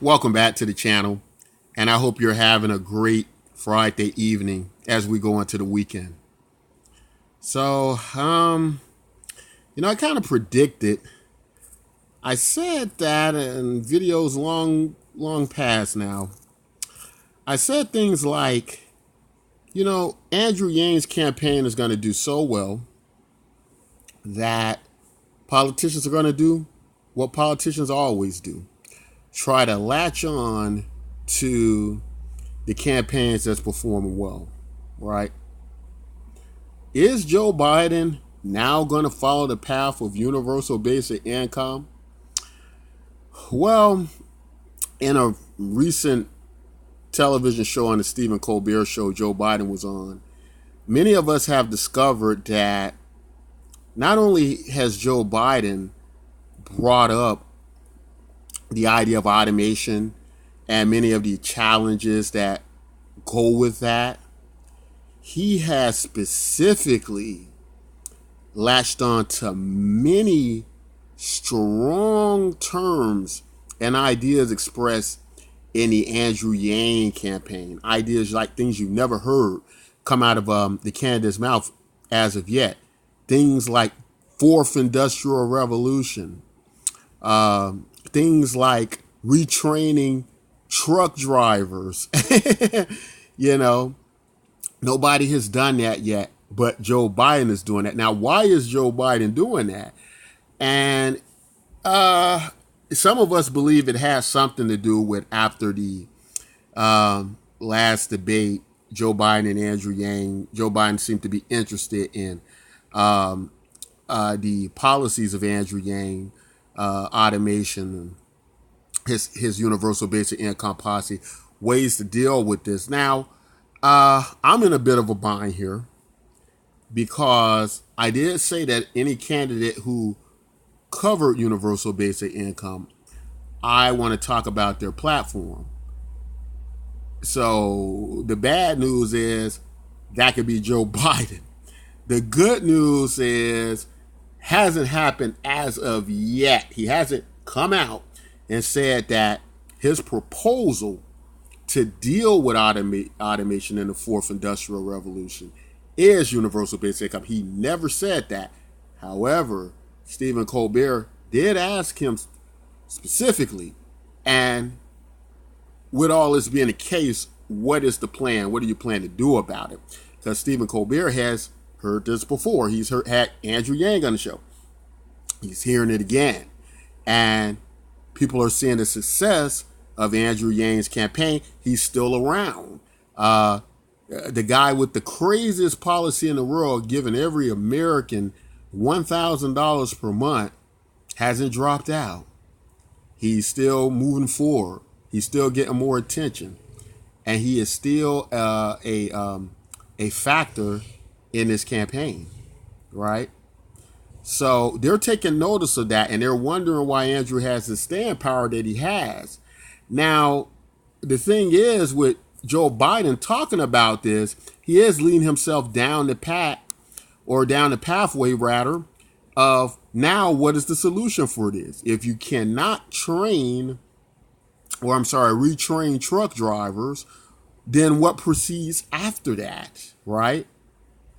Welcome back to the channel, and I hope you're having a great Friday evening as we go into the weekend. So, I kind of predicted. I said that in videos long past now. I said things like, Andrew Yang's campaign is going to do so well that politicians are going to do what politicians always do. Try to latch on to the campaigns that's performing well, right? Is Joe Biden now going to follow the path of universal basic income? Well, in a recent television show on the Stephen Colbert show Joe Biden was on, many of us have discovered that not only has Joe Biden brought up the idea of automation and many of the challenges that go with that, he has specifically latched on to many strong terms and ideas expressed in the Andrew Yang campaign. Ideas like things you've never heard come out of the candidate's mouth as of yet. Things like fourth industrial revolution, things like retraining truck drivers. Nobody has done that yet, but Joe Biden is doing that. Now, why is Joe Biden doing that? And some of us believe it has something to do with after the last debate, Joe Biden and Andrew Yang. Joe Biden seemed to be interested in the policies of Andrew Yang, automation, and his universal basic income policy, ways to deal with this. Now, I'm in a bit of a bind here because I did say that any candidate who covered universal basic income, I want to talk about their platform. So the bad news is that could be Joe Biden. The good news is hasn't happened as of yet. He hasn't come out and said that his proposal to deal with automation in the fourth industrial revolution is universal basic income. He never said that. However, Stephen Colbert did ask him specifically, and with all this being the case, what is the plan? What do you plan to do about it? Because Stephen Colbert has heard this before. He's had Andrew Yang on the show. He's hearing it again. And people are seeing the success of Andrew Yang's campaign. He's still around. The guy with the craziest policy in the world, giving every American $1,000 per month, hasn't dropped out. He's still moving forward. He's still getting more attention. And he is still a factor in this campaign, right? So they're taking notice of that, and they're wondering why Andrew has the stand power that he has. Now, the thing is with Joe Biden talking about this, he is leading himself down the pathway rather, of now what is the solution for this? If you cannot retrain truck drivers, then what proceeds after that, right?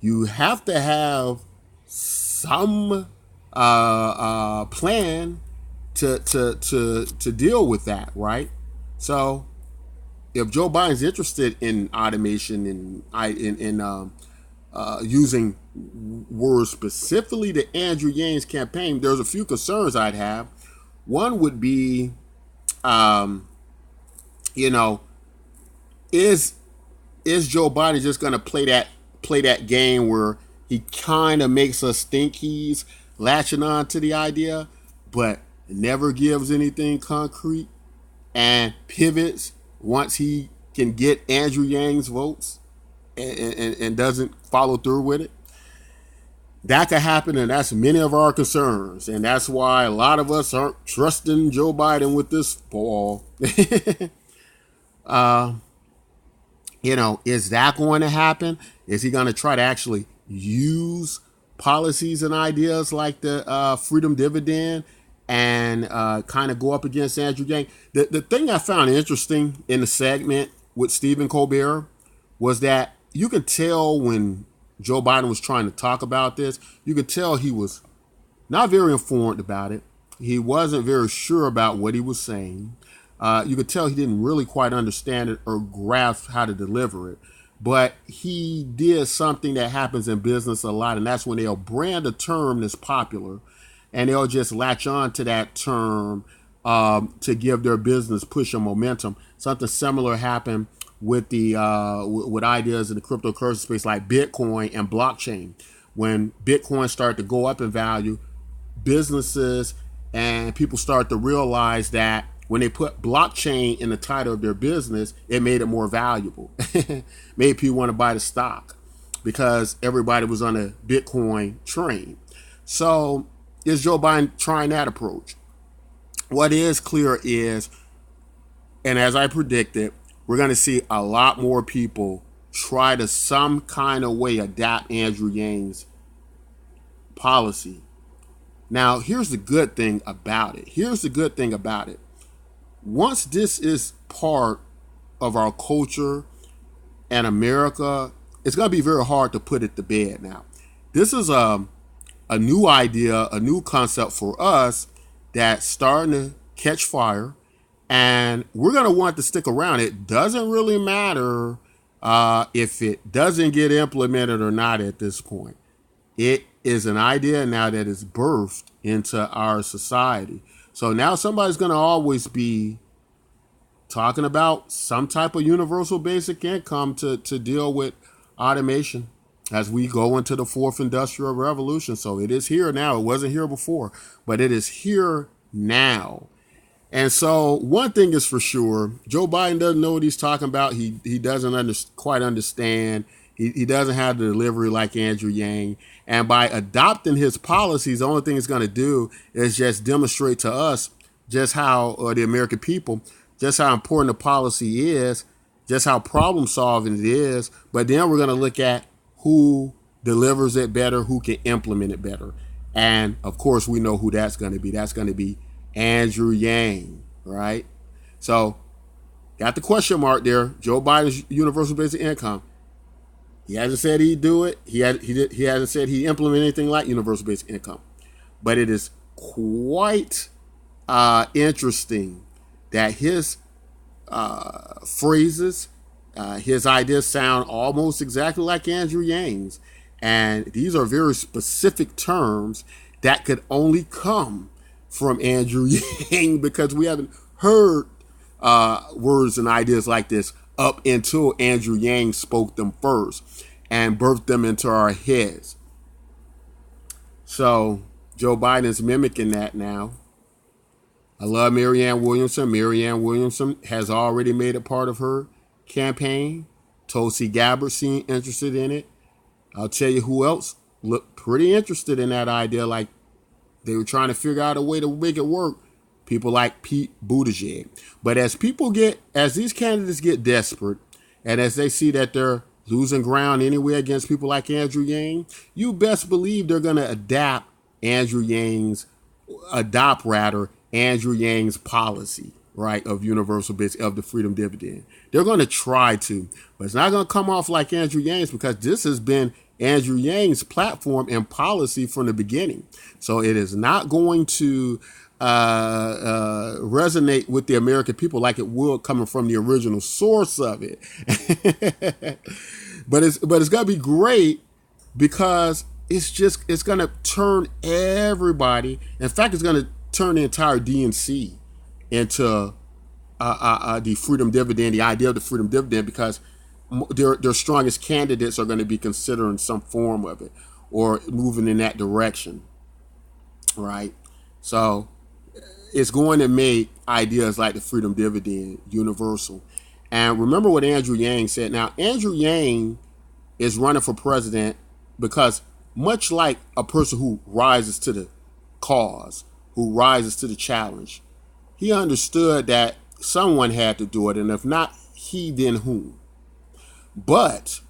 You have to have some plan to deal with that, right? So if Joe Biden's interested in automation and using words specifically to Andrew Yang's campaign, there's a few concerns I'd have. One would be, is Joe Biden just going to play that game where he kind of makes us think he's latching on to the idea, but never gives anything concrete and pivots once he can get Andrew Yang's votes and doesn't follow through with it? That could happen, and that's many of our concerns, and that's why a lot of us aren't trusting Joe Biden with this ball. Is that going to happen? Is he going to try to actually use policies and ideas like the freedom dividend and kind of go up against Andrew Yang. The thing I found interesting in the segment with Stephen Colbert was that you could tell when Joe Biden was trying to talk about this, you could tell he was not very informed about it. He wasn't very sure about what he was saying. You could tell he didn't really quite understand it or grasp how to deliver it. But he did something that happens in business a lot, and that's when they'll brand a term that's popular, and they'll just latch on to that term to give their business push and momentum. Something similar happened with the with ideas in the cryptocurrency space like Bitcoin and blockchain. When Bitcoin started to go up in value, businesses and people start to realize that when they put blockchain in the title of their business, it made it more valuable. Made people want to buy the stock because everybody was on a Bitcoin train. So is Joe Biden trying that approach? What is clear is, and as I predicted, we're going to see a lot more people try to some kind of way adapt Andrew Yang's policy. Now, here's the good thing about it. Once this is part of our culture and America, it's going to be very hard to put it to bed now. This is a new idea, a new concept for us that's starting to catch fire, and we're going to want to stick around. It doesn't really matter if it doesn't get implemented or not at this point. It is an idea now that is birthed into our society. So now somebody's going to always be talking about some type of universal basic income to deal with automation as we go into the fourth industrial revolution. So it is here now. It wasn't here before, but it is here now. And so one thing is for sure, Joe Biden doesn't know what he's talking about. He doesn't quite understand. He doesn't have the delivery like Andrew Yang. And by adopting his policies, the only thing it's going to do is just demonstrate to us just how, or the American people, just how important the policy is, just how problem solving it is. But then we're going to look at who delivers it better, who can implement it better. And of course, we know who that's going to be. That's going to be Andrew Yang, right? So got the question mark there. Joe Biden's universal basic income. He hasn't said he'd do it. He hasn't said he'd implement anything like universal basic income. But it is quite interesting that his phrases, his ideas sound almost exactly like Andrew Yang's. And these are very specific terms that could only come from Andrew Yang because we haven't heard words and ideas like this up until Andrew Yang spoke them first and birthed them into our heads. So Joe Biden's mimicking that now. I love Marianne Williamson. Marianne Williamson has already made it part of her campaign. Tulsi Gabbard seemed interested in it. I'll tell you who else looked pretty interested in that idea. Like they were trying to figure out a way to make it work. People like Pete Buttigieg. But as these candidates get desperate, and as they see that they're losing ground anyway against people like Andrew Yang, you best believe they're going to adopt Andrew Yang's policy, right, of universal basic, of the freedom dividend. They're going to try to, but it's not going to come off like Andrew Yang's because this has been Andrew Yang's platform and policy from the beginning. So it is not going to resonate with the American people like it would coming from the original source of it. but it's going to be great because it's going to turn everybody. In fact, it's going to turn the entire DNC into the freedom dividend, the idea of the freedom dividend, because their strongest candidates are going to be considering some form of it or moving in that direction, right? So it's going to make ideas like the freedom dividend universal. And remember what Andrew Yang said. Now, Andrew Yang is running for president because much like a person who rises to the cause, who rises to the challenge, he understood that someone had to do it. And if not he, then whom? But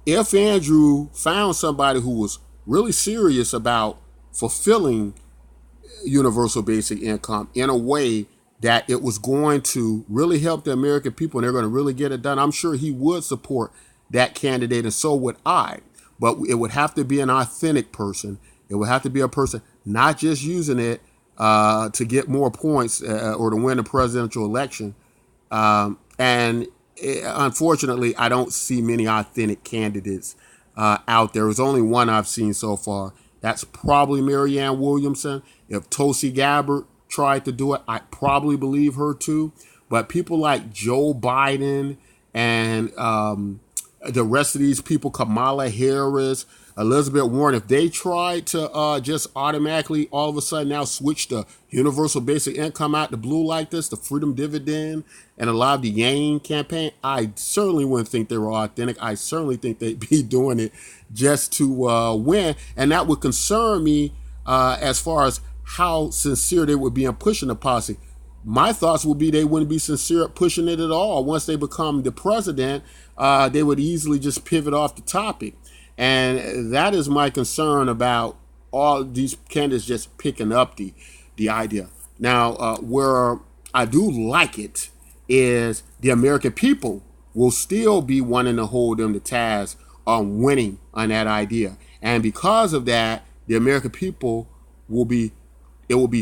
if Andrew found somebody who was really serious about fulfilling universal basic income in a way that it was going to really help the American people and they're going to really get it done, I'm sure he would support that candidate, and so would I. But it would have to be an authentic person. It would have to be a person not just using it to get more points or to win a presidential election. Unfortunately, I don't see many authentic candidates out there. There's only one I've seen so far. That's probably Marianne Williamson. If Tulsi Gabbard tried to do it, I probably believe her too. But people like Joe Biden and the rest of these people, Kamala Harris, Elizabeth Warren, if they tried to just automatically all of a sudden now switch the universal basic income out the blue like this, the freedom dividend, and a lot of the Yang campaign, I certainly wouldn't think they were authentic. I certainly think they'd be doing it just to win. And that would concern me as far as how sincere they would be in pushing the policy. My thoughts would be they wouldn't be sincere at pushing it at all. Once they become the president, they would easily just pivot off the topic. And that is my concern about all these candidates just picking up the idea. Now, where I do like it is the American people will still be wanting to hold them to task on winning on that idea. And because of that, the American people will be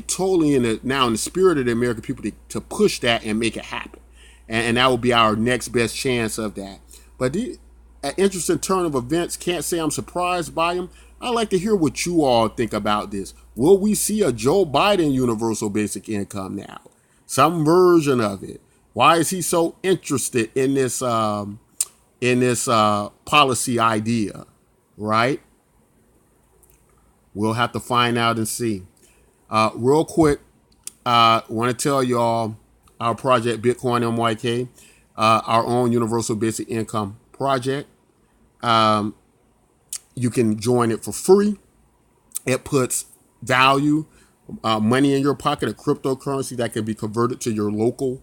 totally in the spirit of the American people to push that and make it happen. And that will be our next best chance of that. But an interesting turn of events, can't say I'm surprised by them. I'd like to hear what you all think about this. Will we see a Joe Biden universal basic income now? Some version of it. Why is he so interested in this policy idea, right? We'll have to find out and see. Real quick, I want to tell y'all our project Bitcoin MYK, our own universal basic income project. You can join it for free. It puts value, money in your pocket, a cryptocurrency that can be converted to your local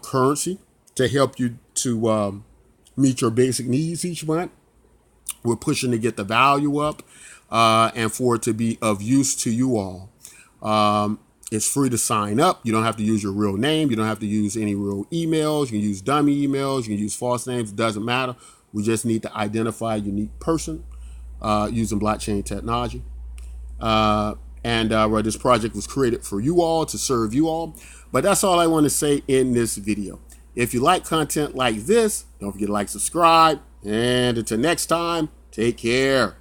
currency to help you to meet your basic needs each month. We're pushing to get the value up and for it to be of use to you all. It's free to sign up. You don't have to use your real name. You don't have to use any real emails. You can use dummy emails. You can use false names. It doesn't matter. We just need to identify a unique person using blockchain technology. Where this project was created for you all, to serve you all. But that's all I want to say in this video. If you like content like this, don't forget to like, subscribe. And until next time, take care.